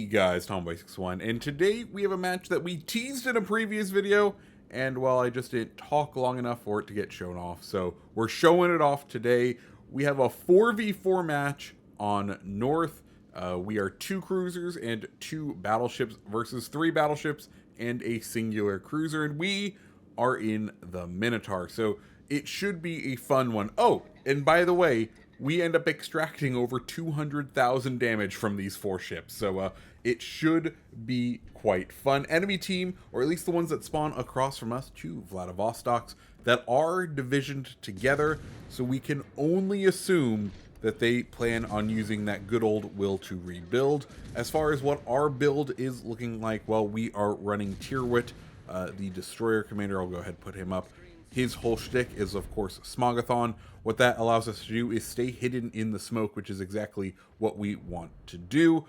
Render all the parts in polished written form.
guys, Tomboy61, and today we have a match that we teased in a previous video, and well, I just didn't talk long enough for it to get shown off, so we're showing it off today. We have a 4v4 match on North. We are 2 cruisers and 2 battleships versus 3 battleships and a singular cruiser, and we are in the Minotaur, so it should be a fun one. Oh, and by the way, we end up extracting over 200,000 damage from these 4 ships, so it should be quite fun. Enemy team, or at least the ones that spawn across from us, 2 Vladivostoks that are divisioned together, so we can only assume that they plan on using that good old will to rebuild. As far as what our build is looking like, well, we are running Tyrwit, the destroyer commander. I'll go ahead and put him up. His whole shtick is, of course, Smogathon. What that allows us to do is stay hidden in the smoke, which is exactly what we want to do.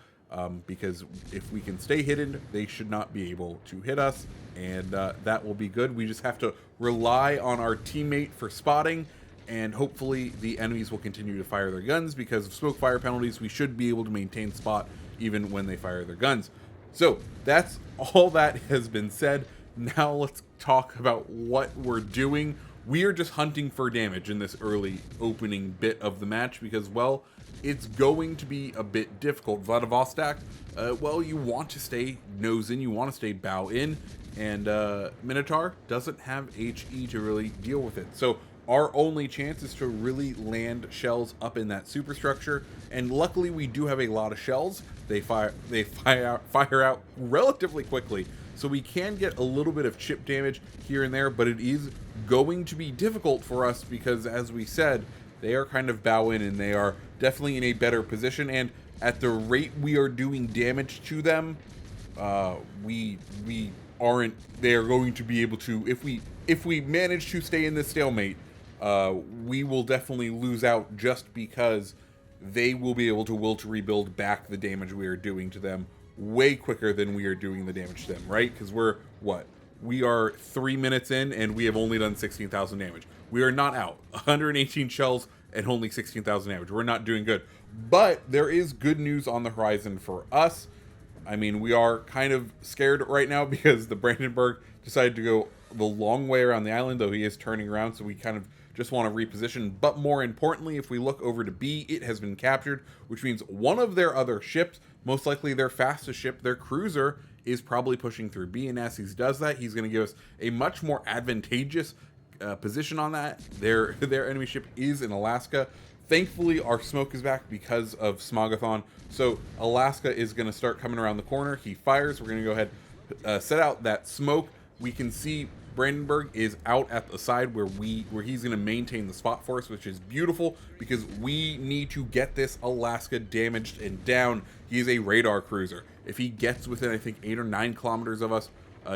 Because if we can stay hidden, they should not be able to hit us, and that will be good. We just have to rely on our teammate for spotting, and hopefully the enemies will continue to fire their guns. Because of smoke fire penalties, we should be able to maintain spot even when they fire their guns. So that's all that has been said. Now let's talk about what we're doing. We are just hunting for damage in this early opening bit of the match because, well, it's going to be a bit difficult. Vladivostok, well, you want to stay nose in, you want to stay bow in, and Minotaur doesn't have HE to really deal with it. So our only chance is to really land shells up in that superstructure, and luckily we do have a lot of shells. They fire out relatively quickly, so we can get a little bit of chip damage here and there, but it is going to be difficult for us because, as we said, they are kind of bow in and they are definitely in a better position, and at the rate we are doing damage to them, they are going to be able to, if we manage to stay in this stalemate, we will definitely lose out just because they will be able to will to rebuild back the damage we are doing to them way quicker than we are doing the damage to them, right? Because we are 3 minutes in and we have only done 16,000 damage. We are not out. 118 shells and only 16,000 damage. We're not doing good. But there is good news on the horizon for us. I mean, we are kind of scared right now because the Brandenburg decided to go the long way around the island, though he is turning around, so we kind of just want to reposition. But more importantly, if we look over to B, it has been captured, which means one of their other ships, most likely their fastest ship, their cruiser, is probably pushing through B, and as he does that, he's going to give us a much more advantageous position on that. Their enemy ship is in Alaska. Thankfully, our smoke is back because of Smogathon, so Alaska is going to start coming around the corner. He fires. We're going to go ahead, set out that smoke. We can see Brandenburg is out at the side where he's going to maintain the spot for us, which is beautiful because we need to get this Alaska damaged and down. He is a radar cruiser. If he gets within, I think, 8 or 9 kilometers of us,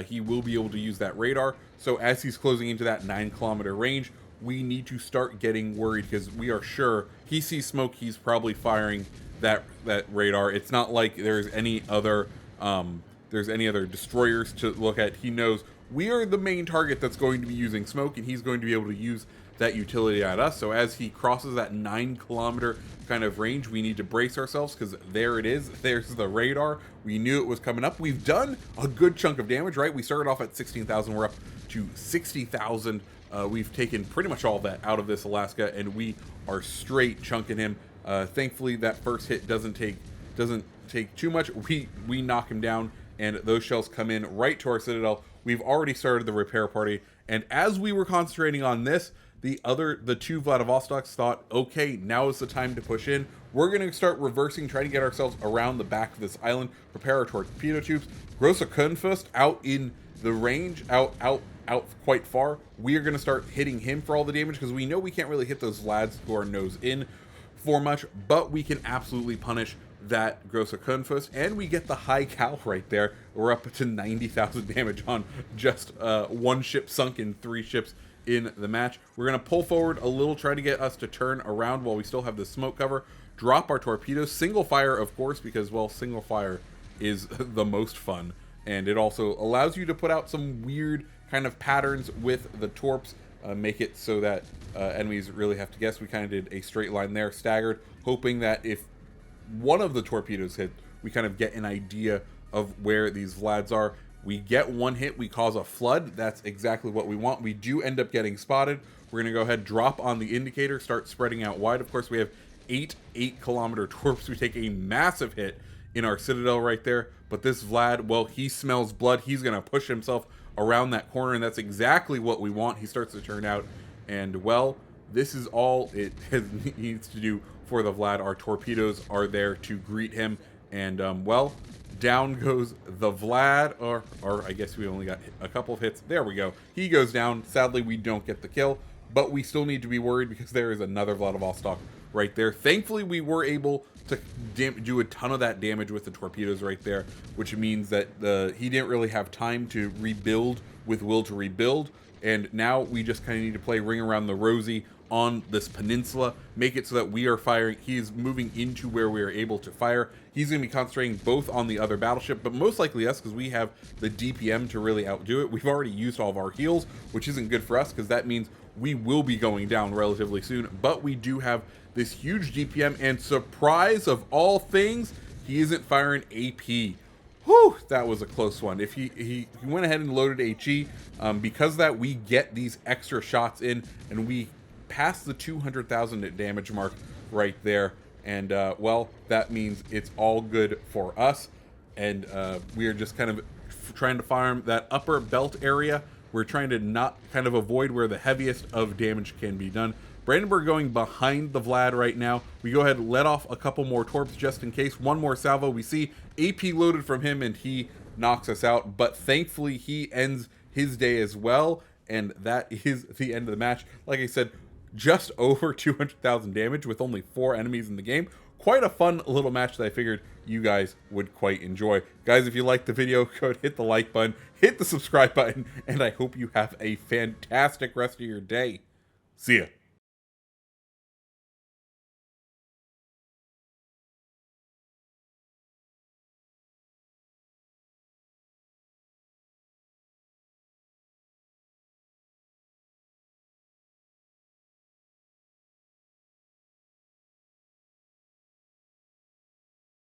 he will be able to use that radar. So as he's closing into that 9-kilometer range, we need to start getting worried because we are sure he sees smoke. He's probably firing that radar. It's not like there's any other destroyers to look at. He knows we are the main target that's going to be using smoke, and he's going to be able to use that utility at us. So as he crosses that 9-kilometer kind of range, we need to brace ourselves because there it is. There's the radar. We knew it was coming up. We've done a good chunk of damage, right? We started off at 16,000. We're up to 60,000. We've taken pretty much all that out of this Alaska, and we are straight chunking him. Thankfully, that first hit doesn't take too much. We knock him down, and those shells come in right to our citadel. We've already started the repair party, and as we were concentrating on this, the 2 Vladivostoks thought, okay, now is the time to push in. We're going to start reversing, try to get ourselves around the back of this island, prepare our torpedo tubes. Großer Könfürst out in the range, out quite far. We are going to start hitting him for all the damage because we know we can't really hit those lads who are nose in for much, but we can absolutely punish that Großer Könfürst, and we get the high cal right there. We're up to 90,000 damage on just 1 ship sunk in 3 ships in the match. We're going to pull forward a little, try to get us to turn around while we still have the smoke cover, drop our torpedoes, single fire, of course, because, well, single fire is the most fun, and it also allows you to put out some weird kind of patterns with the torps, make it so that enemies really have to guess. We kind of did a straight line there, staggered, hoping that if one of the torpedoes hit, we kind of get an idea of where these Vlads are. We get one hit, we cause a flood. That's exactly what we want. We do end up getting spotted. We're going to go ahead, drop on the indicator, start spreading out wide. Of course, we have 8-kilometer torps. We take a massive hit in our citadel right there. But this Vlad, well, he smells blood. He's going to push himself around that corner, and that's exactly what we want. He starts to turn out, and, well, this is all it needs to do for the Vlad. Our torpedoes are there to greet him, and, well, down goes the Vlad, or I guess we only got a couple of hits. There we go. He goes down. Sadly, we don't get the kill, but we still need to be worried because there is another Vladivostok right there. Thankfully, we were able to do a ton of that damage with the torpedoes right there, which means that he didn't really have time to rebuild with will to rebuild, and now we just kind of need to play Ring Around the Rosie on this peninsula, make it so that we are firing. He's moving into where we are able to fire. He's going to be concentrating both on the other battleship, but most likely us, because we have the DPM to really outdo it. We've already used all of our heals, which isn't good for us, because that means we will be going down relatively soon, but we do have this huge DPM, and surprise of all things, he isn't firing AP. Whew, that was a close one. If he went ahead and loaded HE, because of that, we get these extra shots in, and we pass the 200,000 damage mark right there, and well, that means it's all good for us, and we are just kind of trying to farm that upper belt area. We're trying to not kind of avoid where the heaviest of damage can be done. Brandenburg going behind the Vlad right now. We go ahead and let off a couple more torps just in case. One more salvo. We see AP loaded from him, and he knocks us out, but thankfully he ends his day as well, and that is the end of the match. Like I said, just over 200,000 damage with only 4 enemies in the game. Quite a fun little match that I figured you guys would quite enjoy. Guys, if you liked the video, go ahead, hit the like button, hit the subscribe button, and I hope you have a fantastic rest of your day. See ya.